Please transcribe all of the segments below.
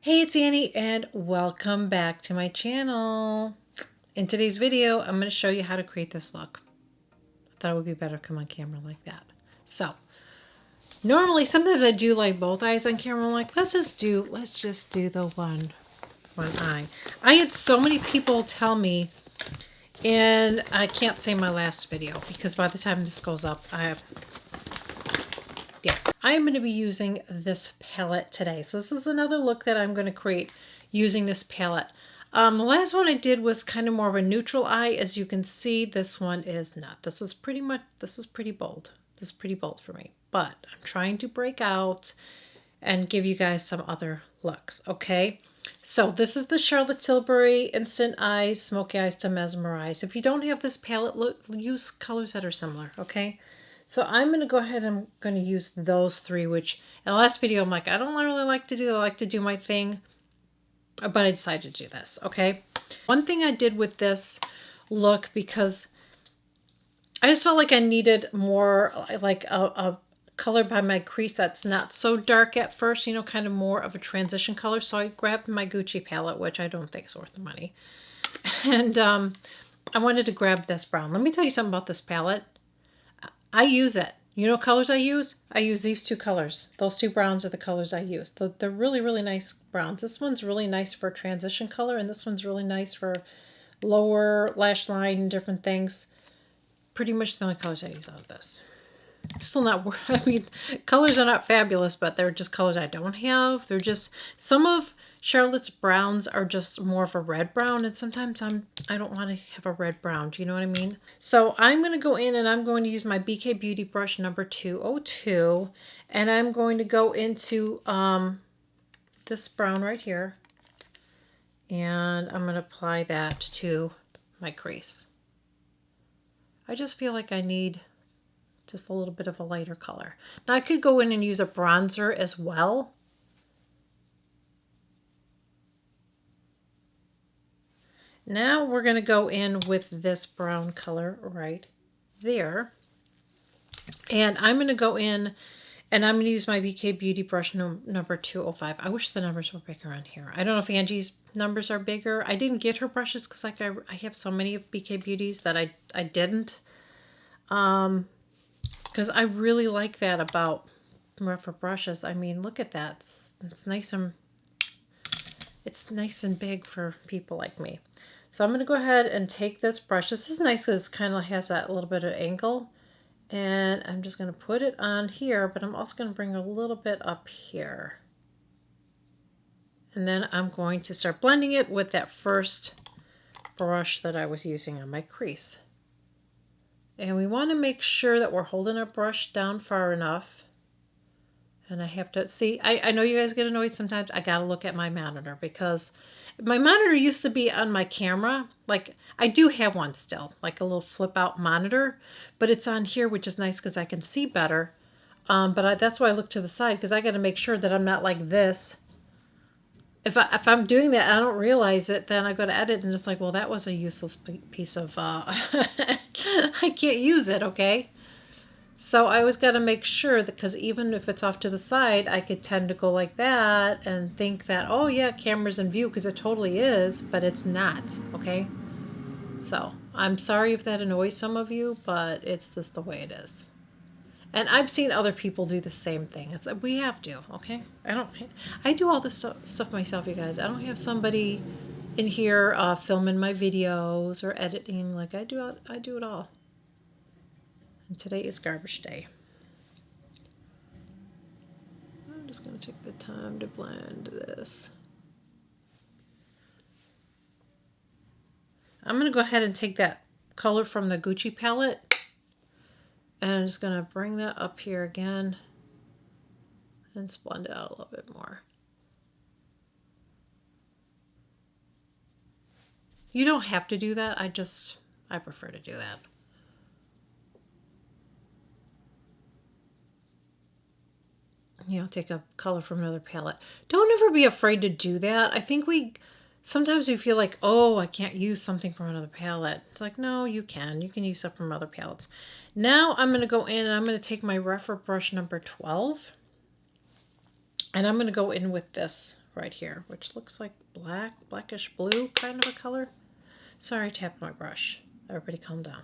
Hey, it's Annie and welcome back to my channel. In today's video, I'm going to show you how to create this look. I thought it would be better to come on camera like that. So, normally, sometimes I do like both eyes on camera. I'm like, let's just do the one eye. I had so many people tell me, and I can't say my last video because by the time this goes up, I'm going to be using this palette today. So this is another look that I'm going to create using this palette. The last one I did was kind of more of a neutral eye. As you can see, this one is not. This is pretty bold. This is pretty bold for me. But I'm trying to break out and give you guys some other looks, okay? So this is the Charlotte Tilbury Instant Eyes, Smoky Eyes to Mesmerize. If you don't have this palette, use colors that are similar, okay? So I'm going to go ahead and I'm going to use those three, which in the last video, I'm like, I don't really like to do, I like to do my thing, but I decided to do this, okay? One thing I did with this look, because I just felt like I needed more, like a color by my crease that's not so dark at first, you know, kind of more of a transition color. So I grabbed my Gucci palette, which I don't think is worth the money. And I wanted to grab this brown. Let me tell you something about this palette. I use it. You know what colors I use? I use these two colors. Those two browns are the colors I use. They're really, really nice browns. This one's really nice for transition color, and this one's really nice for lower lash line and different things. Pretty much the only colors I use out of this. Still not, I mean, colors are not fabulous, but they're just colors I don't have. They're just, some of Charlotte's browns are just more of a red brown, and sometimes I don't want to have a red brown. Do you know what I mean? So I'm going to go in and I'm going to use my BK Beauty brush number 202, and I'm going to go into this brown right here, and I'm going to apply that to my crease. I just feel like I need just a little bit of a lighter color. Now I could go in and use a bronzer as well. Now we're going to go in with this brown color right there. And I'm going to go in and I'm going to use my BK Beauty brush number 205. I wish the numbers were bigger on here. I don't know if Angie's numbers are bigger. I didn't get her brushes because like I have so many of BK Beauties that I didn't. Because I really like that about rougher brushes. I mean, look at that. It's nice and big for people like me. So I'm going to go ahead and take this brush. This is nice because it kind of has that little bit of angle. And I'm just going to put it on here, but I'm also going to bring a little bit up here. And then I'm going to start blending it with that first brush that I was using on my crease. And we want to make sure that we're holding our brush down far enough. And I have to, see, I know you guys get annoyed sometimes. I got to look at my monitor because my monitor used to be on my camera. Like, I do have one still, like a little flip out monitor. But it's on here, which is nice because I can see better. That's why I look to the side, because I got to make sure that I'm not like this. If I'm doing that, I don't realize it, then I go to edit and it's like, well, that was a useless piece of, I can't use it, okay? So I always got to make sure that, because even if it's off to the side, I could tend to go like that and think that, oh yeah, camera's in view, because it totally is, but it's not, okay? So I'm sorry if that annoys some of you, but it's just the way it is. And I've seen other people do the same thing. It's like, we have to, okay? I do all this stuff myself, you guys. I don't have somebody in here filming my videos or editing. Like, I do it all. And today is garbage day. I'm just going to take the time to blend this. I'm going to go ahead and take that color from the Gucci palette. And I'm just going to bring that up here again and blend it out a little bit more. You don't have to do that. I prefer to do that. You know, take a color from another palette. Don't ever be afraid to do that. I think sometimes we feel like, oh, I can't use something from another palette. It's like, no, you can. You can use stuff from other palettes. Now I'm going to go in and I'm going to take my rougher brush number 12. And I'm going to go in with this right here, which looks like blackish blue kind of a color. Sorry, I tapped my brush. Everybody calm down.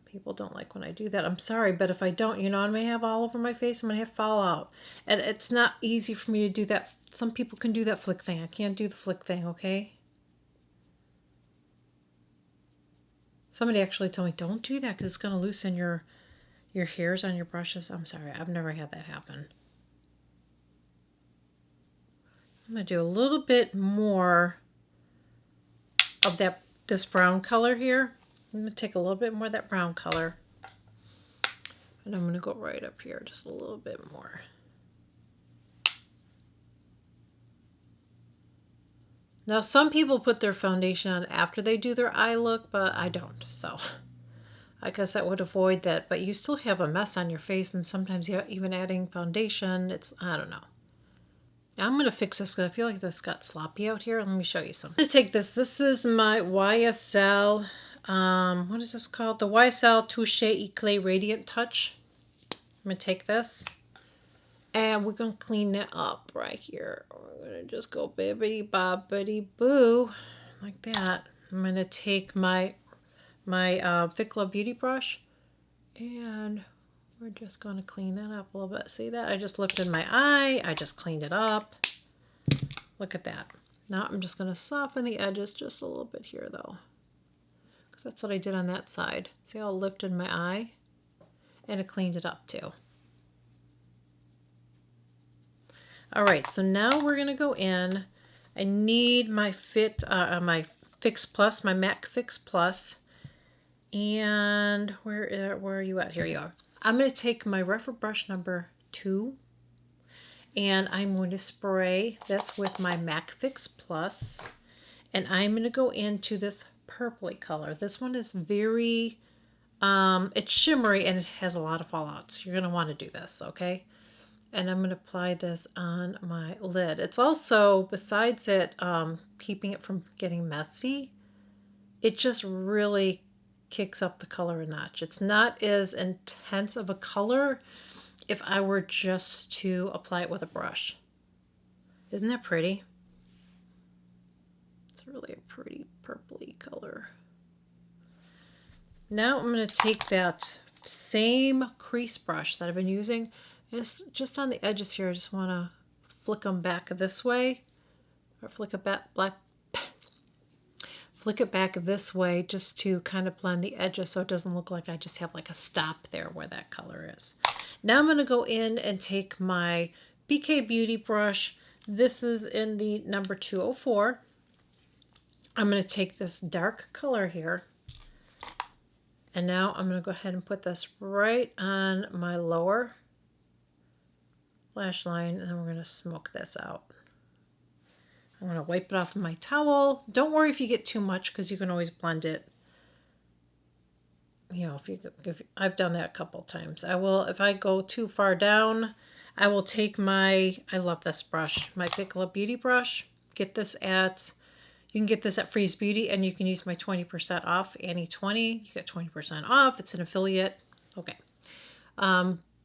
People don't like when I do that. I'm sorry, but if I don't, you know, I may have all over my face. I'm going to have fallout. And it's not easy for me to do that. Some people can do that flick thing. I can't do the flick thing, okay? Somebody actually told me, don't do that because it's going to loosen your hairs on your brushes. I'm sorry, I've never had that happen. I'm going to do a little bit more of this brown color here. I'm going to take a little bit more of that brown color. And I'm going to go right up here just a little bit more. Now, some people put their foundation on after they do their eye look, but I don't. So I guess that would avoid that. But you still have a mess on your face, and sometimes even adding foundation, I don't know. Now I'm going to fix this because I feel like this got sloppy out here. Let me show you something. I'm going to take this. This is my YSL, what is this called? The YSL Touche Eclat Radiant Touch. I'm going to take this. And we're going to clean that up right here. We're going to just go bibbity bobbity boo. Like that. I'm going to take my Ficla Beauty brush. And we're just going to clean that up a little bit. See that? I just lifted my eye. I just cleaned it up. Look at that. Now I'm just going to soften the edges just a little bit here though. Because that's what I did on that side. See how I lifted my eye? And I cleaned it up too. All right, so now we're going to go in. I need my my Fix Plus, my MAC Fix Plus. And where are you at? Here you are. I'm going to take my reference brush number 2. And I'm going to spray this with my MAC Fix Plus. And I'm going to go into this purpley color. This one is very, it's shimmery and it has a lot of fallouts. You're going to want to do this, okay? And I'm going to apply this on my lid. It's also, besides it keeping it from getting messy, it just really kicks up the color a notch. It's not as intense of a color if I were just to apply it with a brush. Isn't that pretty? It's really a pretty purpley color. Now I'm going to take that same crease brush that I've been using. It's just on the edges here. I just want to flick them back this way, or flick it back this way, just to kind of blend the edges so it doesn't look like I just have like a stop there where that color is. Now I'm going to go in and take my BK Beauty brush. This is in the number 204. I'm going to take this dark color here. And now I'm going to go ahead and put this right on my lower lash line, and then we're going to smoke this out. I'm going to wipe it off with my towel. Don't worry if you get too much, because you can always blend it. You know, if I've done that a couple times. If I go too far down, I will take I love this brush, my Ficla Beauty brush. You can get this at Freeze Beauty, and you can use my 20% off, Annie20. You get 20% off. It's an affiliate. Okay.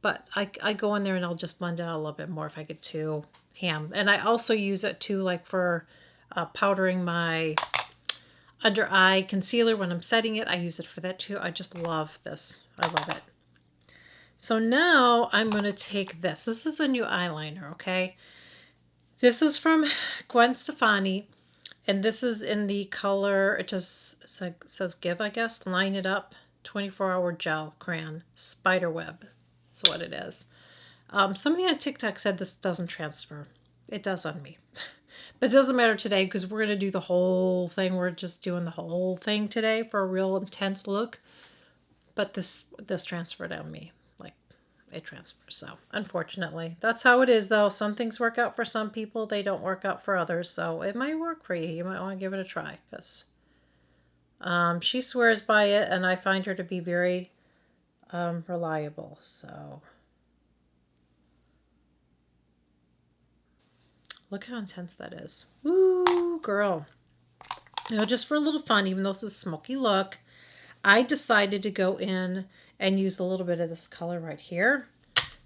But I go in there and I'll just blend it out a little bit more if I get too ham. And I also use it too, like for powdering my under eye concealer when I'm setting it. I use it for that too. I just love this. I love it. So now I'm going to take this. This is a new eyeliner, okay? This is from GWEN Stefani. And this is in the color, it just says Give, I guess. Line It Up 24-Hour Gel Crayon Spiderweb. That's what it is. Somebody on TikTok said this doesn't transfer. It does on me. But it doesn't matter today because we're going to do the whole thing. We're just doing the whole thing today for a real intense look. But this transferred on me. Like, it transfers. So, unfortunately. That's how it is, though. Some things work out for some people. They don't work out for others. So, it might work for you. You might want to give it a try. Because she swears by it. And I find her to be very reliable. So look how intense that is. Woo, girl. You know, just for a little fun, even though it's a smoky look, I decided to go in and use a little bit of this color right here.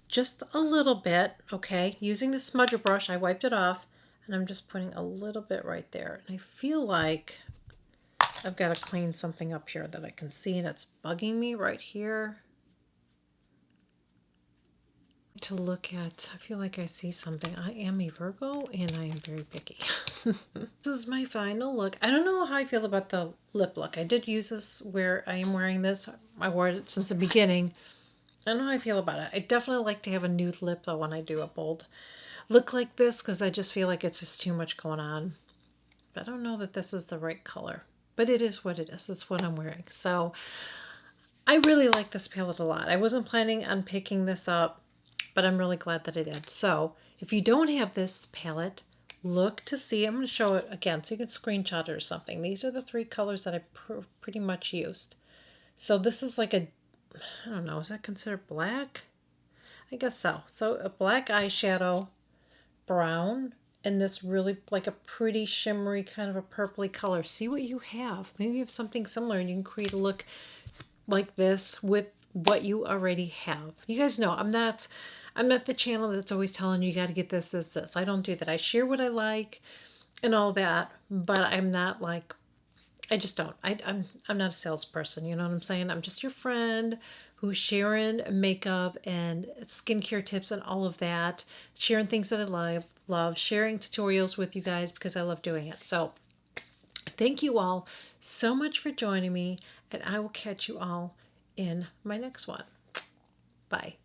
just a little bit, okay? Using the smudger brush, I wiped it off, and I'm just putting a little bit right there. And I feel like I've got to clean something up here that I can see, and it's bugging me right here. To look at, I feel like I see something. I am a Virgo, and I am very picky. This is my final look. I don't know how I feel about the lip look. I did use this where I am wearing this. I wore it since the beginning. I don't know how I feel about it. I definitely like to have a nude lip though when I do a bold look like this, because I just feel like it's just too much going on. But I don't know that this is the right color. But it is what it is. It's what I'm wearing. So I really like this palette a lot. I wasn't planning on picking this up, but I'm really glad that I did. So if you don't have this palette, look to see. I'm going to show it again so you can screenshot it or something. These are the 3 colors that I pretty much used. So this is like a, I don't know, is that considered black? I guess so. So a black eyeshadow, brown, and this really like a pretty shimmery kind of a purpley color. See what you have. Maybe you have something similar and you can create a look like this with what you already have. You guys know I'm not the channel that's always telling you got to get this, this, this. I don't do that. I share what I like and all that, but I'm not like, I just don't. I'm not a salesperson, you know what I'm saying? I'm just your friend who's sharing makeup and skincare tips and all of that, sharing things that I love, sharing tutorials with you guys because I love doing it. So thank you all so much for joining me, and I will catch you all in my next one. Bye.